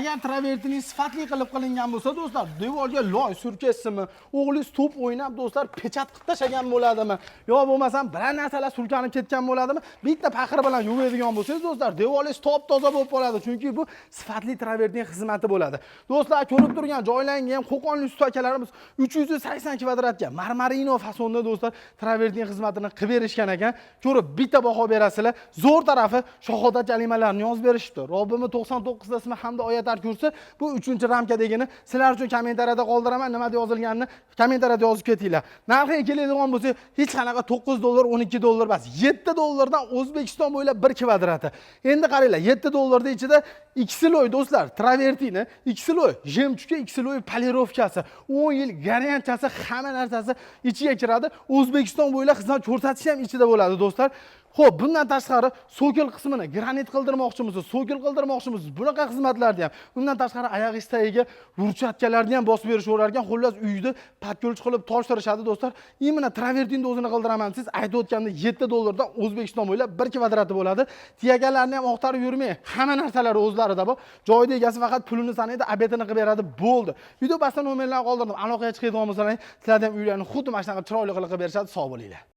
Agar travertining sifatli qilib qilingan bo'lsa, do'stlar, devorga loy surkasimi, o'g'lingiz to'p o'ynab, do'stlar, pechat qilib tashagan bo'ladimi, yo bo'lmasam biror narsalar surkanib ketgan bo'ladimi, bitta paqir bilan yuvadigan bo'lsangiz, do'stlar, devoringiz top-toza bo'lib qoladi, chunki bu sifatli travertining xizmati bo'ladi. Do'stlar, ko'rib turgan joylangan Qo'qonlik usta akalarimiz 380 kvadratga marmarino fasonda, do'stlar, travertining xizmatini qilib berishgan ekan. Ko'rib bitta baho berasizlar. Zo'r tarafi shahodat jarimalarni yozib berishibdi. Robbimi 99 dasma hamda oyat kursi bu 3-ramkadagini sizlar uchun kommentariyada qoldiraman. Nima yozilganini kommentariyada yozib ketinglar. Narxiga keladigan bo'lsa, hech qanaqa 9 dollar, 12 dollar emas, 7 dollardan O'zbekiston bo'ylab 1 kvadrati. Endi qaranglar, 7 dollarda ichida Xloy do'stlar, travertini, Xloy jemchuka, Xloy polirovkasi, 10 yil garantiyasi, hamma narsasi ichiga kiradi. O'zbekiston bo'ylab xizmat ko'rsatish ham ichida bo'ladi, do'stlar. Xo'p, bundan tashqari sokil qismini granit qildirmoqchimisiz, sokil qildirmoqchimisiz, bunaqa xizmatlarni ham. Bundan tashqari oyoq istagiga burchatkalarni ham bosib berishaverarkan, xullas uyni patko'lch qilib toshtirishadi, do'stlar. Imina travertinni o'zini qildiraman. Siz aytib o'tganda 7 dollardan O'zbekiston bo'ylab 1 kvadrati bo'ladi. Tiyagalarni ham oqtarib yurmang. Hamma narsalari o'zlarida bor. Joyida egasi faqat pulini sanaydi, abetini qilib beradi, bo'ldi. Video bastdan nomerlarni qoldirdim. Aloqaga chiqadigan bo'lsalaring, sizlarga ham uylarni xuddi mana shunaqa chiroyli qilib berishadi. Sog' bo'linglar.